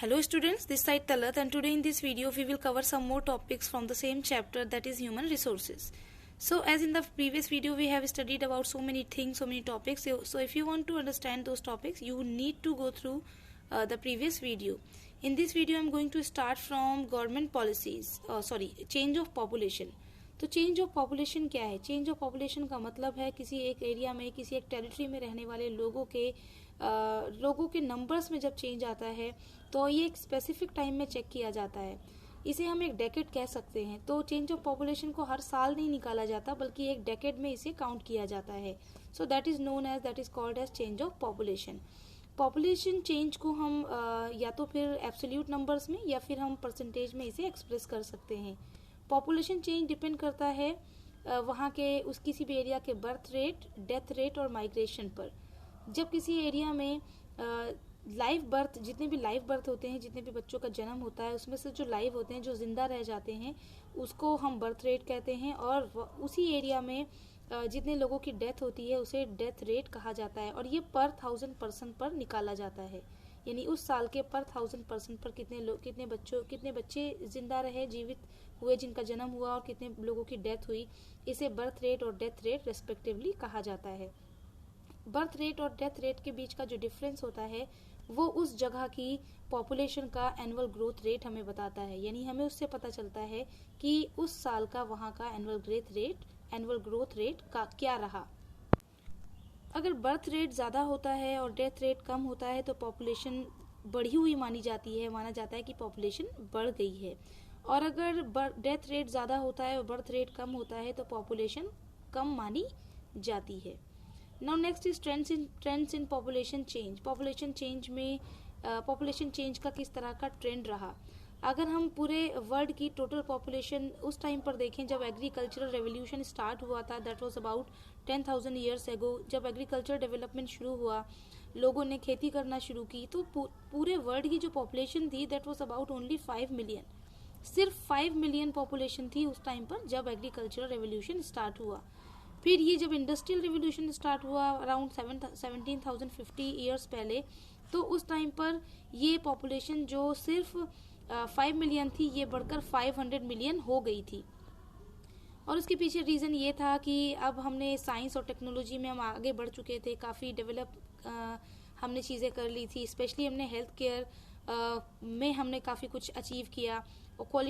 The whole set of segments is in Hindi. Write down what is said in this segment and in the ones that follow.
Hello students, this side Talat, and today in this video we will cover some more topics from the same chapter, that is human resources. So as in the previous video we have studied about so many things, so many topics. So if you want to understand those topics, you need to go through the previous video. In this video I am going to start from government policies, change of population. तो चेंज ऑफ पॉपुलेशन क्या है? चेंज ऑफ पॉपुलेशन का मतलब है किसी एक एरिया में, किसी एक टेरिटरी में रहने वाले लोगों के नंबर्स में जब चेंज आता है तो ये एक स्पेसिफिक टाइम में चेक किया जाता है. इसे हम एक डेकेड कह सकते हैं. तो चेंज ऑफ पॉपुलेशन को हर साल नहीं निकाला जाता बल्कि एक डेकेड में इसे काउंट किया जाता है. So that is called age change of population. Population change को हम या तो फिर एब्सोल्यूट नंबर्स में या फिर हम परसेंटेज में इसे एक्सप्रेस कर सकते हैं. पॉपुलेशन चेंज डिपेंड करता है वहाँ के उस किसी भी एरिया के बर्थ रेट, डेथ रेट और माइग्रेशन पर. जब किसी एरिया में जितने भी लाइव बर्थ होते हैं, जितने भी बच्चों का जन्म होता है, उसमें से जो लाइव होते हैं, जो जिंदा रह जाते हैं, उसको हम बर्थ रेट कहते हैं. और उसी एरिया में जितने लोगों की डेथ होती है उसे डेथ रेट कहा जाता है. और ये पर 1000 पर्सन पर निकाला जाता है. यानी उस साल के पर 1000 पर्सन पर कितने बच्चे जिंदा रहे, जीवित हुए, जिनका जन्म हुआ, और कितने लोगों की डेथ हुई, इसे बर्थ रेट और डेथ रेट रेस्पेक्टिवली कहा जाता है. बर्थ रेट और डेथ रेट के बीच का जो डिफरेंस होता है वो उस जगह की पॉपुलेशन का एनुअल ग्रोथ रेट हमें बताता है. यानी हमें उससे पता चलता है कि उस साल का वहाँ का एनुअल ग्रोथ रेट का क्या रहा. अगर बर्थ रेट ज़्यादा होता है और डेथ रेट कम होता है तो पॉपुलेशन बढ़ी हुई माना जाता है कि पॉपुलेशन बढ़ गई है. और अगर डेथ रेट ज़्यादा होता है और बर्थ रेट कम होता है तो पॉपुलेशन कम मानी जाती है. Now next is trends in population change. Population change का किस तरह का ट्रेंड रहा. अगर हम पूरे वर्ल्ड की टोटल पॉपुलेशन उस टाइम पर देखें जब एग्रीकल्चरल रेवोल्यूशन स्टार्ट हुआ था, that was about 10,000 years ago. जब एग्रीकल्चर डेवलपमेंट शुरू हुआ, लोगों ने खेती करना शुरू की, तो पूरे वर्ल्ड की जो पॉपुलेशन थी that was about only 5 million. सिर्फ 5 मिलियन पॉपुलेशन थी उस टाइम पर जब एग्रीकल्चरल रेवोल्यूशन स्टार्ट हुआ. फिर ये जब इंडस्ट्रियल रेवोल्यूशन स्टार्ट हुआ अराउंड 1750 ईयर्स पहले, तो उस टाइम पर ये पॉपुलेशन जो सिर्फ 5 मिलियन थी ये बढ़कर 500 मिलियन हो गई थी. और उसके पीछे रीज़न ये था कि अब हमने साइंस और टेक्नोलॉजी में हम आगे बढ़ चुके थे, काफ़ी डेवलप हमने चीज़ें कर ली थी. स्पेशली हमने हेल्थ केयर में हमने काफ़ी कुछ अचीव किया और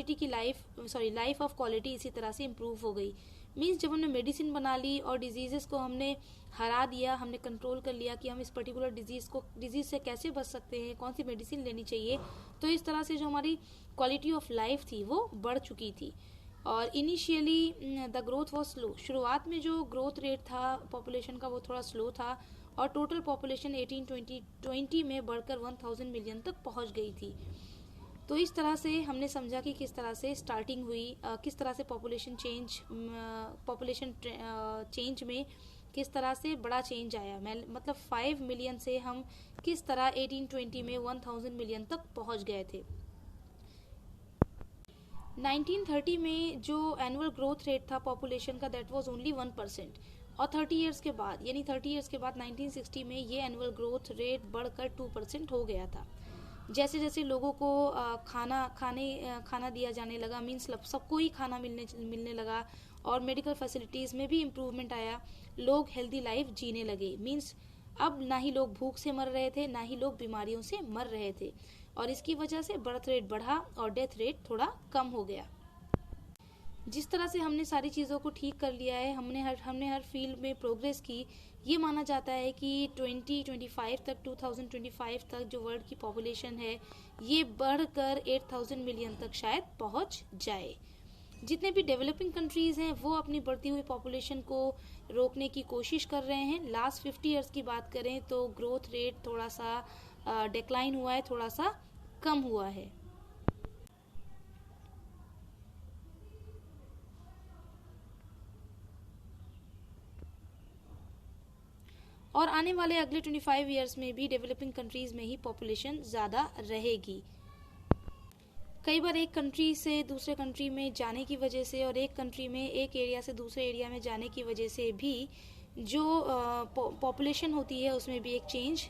लाइफ ऑफ क्वालिटी इसी तरह से इम्प्रूव हो गई. मीन्स जब हमने मेडिसिन बना ली और डिजीज़ेस को हमने हरा दिया, हमने कंट्रोल कर लिया कि हम इस पर्टिकुलर डिजीज़ से कैसे बच सकते हैं, कौन सी मेडिसिन लेनी चाहिए, तो इस तरह से जो हमारी क्वालिटी ऑफ लाइफ थी वो बढ़ चुकी थी. और initially the growth was slow. शुरुआत में जो ग्रोथ रेट था पॉपुलेशन का वो थोड़ा स्लो था और टोटल पॉपुलेशन 1820 में बढ़कर 1000 मिलियन तक पहुंच गई थी. तो इस तरह से हमने समझा कि किस तरह से स्टार्टिंग हुई, किस तरह से पॉपुलेशन चेंज में किस तरह से बड़ा चेंज आया. मतलब 5 मिलियन से हम किस तरह 1820 में 1000 मिलियन तक पहुंच गए थे. 1930 में जो एनुअल ग्रोथ रेट था पॉपुलेशन का दैट वाज ओनली 1%. और 30 इयर्स के बाद 1960 में ये एनुअल ग्रोथ रेट बढ़कर 2% हो गया था. जैसे जैसे लोगों को खाना दिया जाने लगा, मीन्स सबको ही खाना मिलने लगा, और मेडिकल फैसिलिटीज़ में भी इम्प्रूवमेंट आया, लोग हेल्दी लाइफ जीने लगे. मीन्स अब ना ही लोग भूख से मर रहे थे, ना ही लोग बीमारियों से मर रहे थे. और इसकी वजह से बर्थ रेट बढ़ा और डेथ रेट थोड़ा कम हो गया. जिस तरह से हमने सारी चीज़ों को ठीक कर लिया है, हमने हर फील्ड में प्रोग्रेस की. ये माना जाता है कि 2025 तक जो वर्ल्ड की पॉपुलेशन है ये बढ़कर 8000 मिलियन तक शायद पहुंच जाए. जितने भी डेवलपिंग कंट्रीज़ हैं वो अपनी बढ़ती हुई पॉपुलेशन को रोकने की कोशिश कर रहे हैं. लास्ट 50 ईयर्स की बात करें तो ग्रोथ रेट थोड़ा सा डिक्लाइन हुआ है, थोड़ा सा कम हुआ है. और आने वाले अगले 25 ईयर्स में भी डेवलपिंग कंट्रीज़ में ही पॉपुलेशन ज़्यादा रहेगी. कई बार एक कंट्री से दूसरे कंट्री में जाने की वजह से और एक कंट्री में एक एरिया से दूसरे एरिया में जाने की वजह से भी जो पॉपुलेशन होती है उसमें भी एक चेंज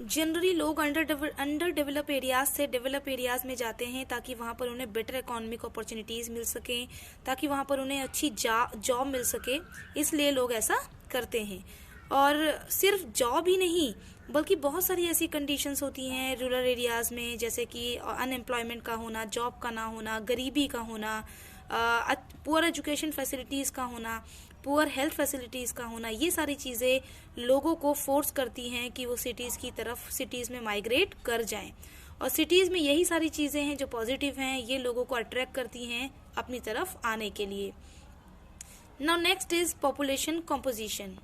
जनरली लोग अंडर डेवलप एरियाज से डेवलप एरियाज में जाते हैं ताकि वहाँ पर उन्हें बेटर इकोनॉमिक अपॉर्चुनिटीज़ मिल सकें, ताकि वहाँ पर उन्हें अच्छी जॉब मिल सके, इसलिए लोग ऐसा करते हैं। और सिर्फ जॉब ही नहीं बल्कि बहुत सारी ऐसी कंडीशंस होती हैं रूरल एरियाज़ में, जैसे कि अनएम्प्लॉयमेंट का होना, जॉब का ना होना, गरीबी का होना, पुअर एजुकेशन फैसिलिटीज़ का होना, पुअर हेल्थ फैसिलिटीज़ का होना। ये सारी चीज़ें लोगों को फोर्स करती हैं कि वो सिटीज़ में माइग्रेट कर जाएं। और सिटीज़ में यही सारी चीज़ें हैं जो पॉजिटिव हैं, ये लोगों को अट्रैक्ट करती हैं अपनी तरफ आने के लिए। Now next is population composition.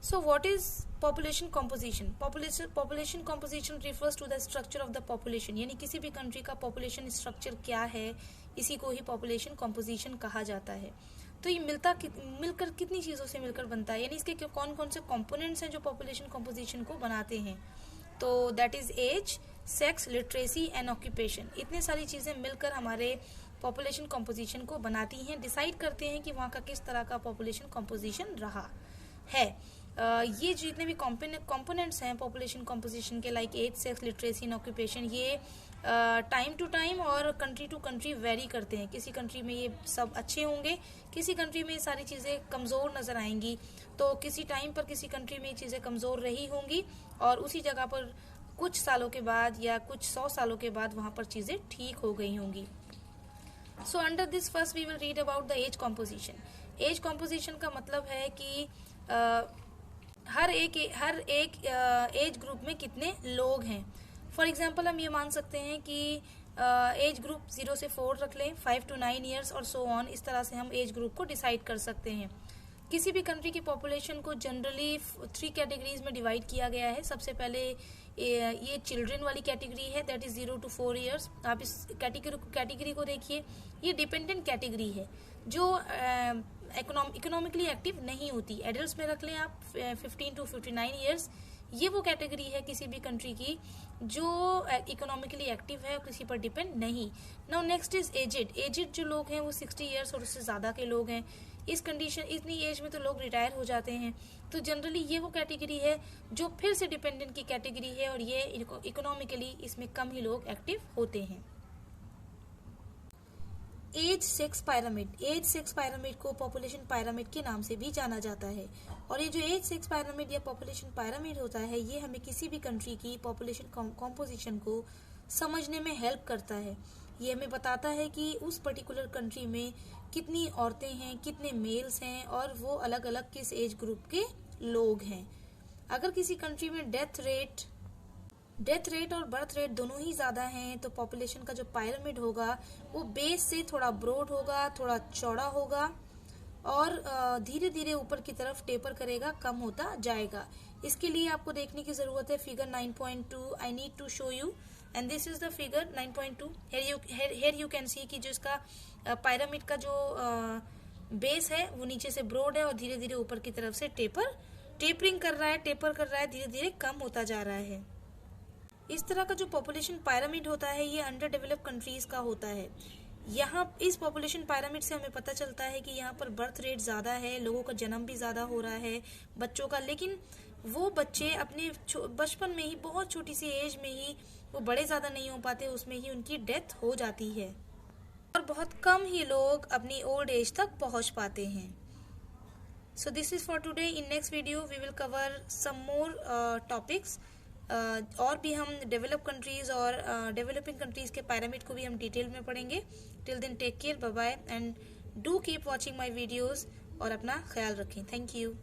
So what is population composition? Population composition refers to the structure of the population, यानी किसी भी कंट्री का पॉपुलेशन स्ट्रक्चर क्या है, इसी को ही पॉपुलेशन कॉम्पोजिशन कहा जाता है। तो ये मिलकर कितनी चीज़ों से मिलकर बनता है, यानी इसके कौन कौन से कंपोनेंट्स हैं जो पॉपुलेशन कॉम्पोजिशन को बनाते हैं। तो that is age, sex, literacy and occupation. इतने सारी चीज़ें मिलकर हमारे पॉपुलेशन कॉम्पोजिशन को बनाती हैं, डिसाइड करते हैं कि वहाँ का किस तरह का पॉपुलेशन कॉम्पोजिशन रहा है। ये जितने भी कंपोनेंट्स हैं पॉपुलेशन कॉम्पोजिशन के, like age, sex, literacy and occupation, ये टाइम टू टाइम और कंट्री टू कंट्री वेरी करते हैं। किसी कंट्री में ये सब अच्छे होंगे, किसी कंट्री में ये सारी चीज़ें कमज़ोर नज़र आएंगी, तो किसी टाइम पर किसी कंट्री में ये चीज़ें कमज़ोर रही होंगी और उसी जगह पर कुछ सालों के बाद या कुछ 100 सालों के बाद वहाँ पर चीज़ें ठीक हो गई होंगी। So under this first we will read about the age composition. Age composition का मतलब है कि हर एक एज ग्रुप में कितने लोग हैं। फॉर एग्जांपल हम ये मान सकते हैं कि एज ग्रुप 0 से 4 रख लें, 5 to 9 ईयर्स और सो ऑन। इस तरह से हम एज ग्रुप को डिसाइड कर सकते हैं। किसी भी कंट्री की पॉपुलेशन को जनरली 3 कैटेगरीज में डिवाइड किया गया है। सबसे पहले ये चिल्ड्रन वाली कैटेगरी है, दैट इज 0 to 4 ईयर्स। आप इस कैटेगरी को देखिए, ये डिपेंडेंट कैटेगरी है जो इकोनॉमिकली एक्टिव नहीं होती। एडल्ट में रख लें आप 15 to 59 ईयर्स। ये वो कैटेगरी है किसी भी कंट्री की जो इकोनॉमिकली एक्टिव है और किसी पर डिपेंड नहीं। Now next is edged. Edged जो लोग हैं वो 60 ईयर्स और उससे ज़्यादा के लोग हैं। इतनी एज में तो लोग रिटायर हो जाते हैं। तो जनरली ये वो कैटेगरी है जो फिर से डिपेंडेंट की कैटेगरी है और ये इकोनॉमिकली इसमें कम ही लोग एक्टिव होते हैं। Age sex pyramid. Age sex pyramid को पॉपुलेशन पिरामिड के नाम से भी जाना जाता है। और ये जो एज सेक्स पिरामिड या पॉपुलेशन पिरामिड होता है, ये हमें किसी भी कंट्री की पॉपुलेशन कॉम्पोजिशन को समझने में हेल्प करता है। ये हमें बताता है कि उस पर्टिकुलर कंट्री में कितनी औरतें हैं, कितने मेल्स हैं और वो अलग अलग किस एज ग्रुप के लोग हैं। अगर किसी कंट्री में डेथ रेट और बर्थ रेट दोनों ही ज़्यादा हैं तो पॉपुलेशन का जो पिरामिड होगा वो बेस से थोड़ा ब्रॉड होगा, थोड़ा चौड़ा होगा और धीरे धीरे ऊपर की तरफ टेपर करेगा, कम होता जाएगा। इसके लिए आपको देखने की ज़रूरत है figure 9.2। I need to show you and this is the figure 9.2। Here you can see कि जो इसका पिरामिड का जो बेस है वो नीचे से ब्रॉड है और धीरे धीरे ऊपर की तरफ से टेपर कर रहा है, धीरे धीरे कम होता जा रहा है। इस तरह का जो पॉपुलेशन पिरामिड होता है ये अंडर डेवलप्ड कंट्रीज का होता है। यहाँ इस पॉपुलेशन पिरामिड से हमें पता चलता है कि यहाँ पर बर्थ रेट ज़्यादा है, लोगों का जन्म भी ज़्यादा हो रहा है बच्चों का, लेकिन वो बच्चे अपने बचपन में ही, बहुत छोटी सी एज में ही वो बड़े ज़्यादा नहीं हो पाते, उसमें ही उनकी डेथ हो जाती है और बहुत कम ही लोग अपनी ओल्ड एज तक पहुँच पाते हैं। So this is for today. In next video we will cover some more topics. और भी हम डेवलप कंट्रीज और डेवलपिंग कंट्रीज के पिरामिड को भी हम डिटेल में पढ़ेंगे। Till then take care, bye bye and do keep watching my videos और अपना ख्याल रखें। Thank you.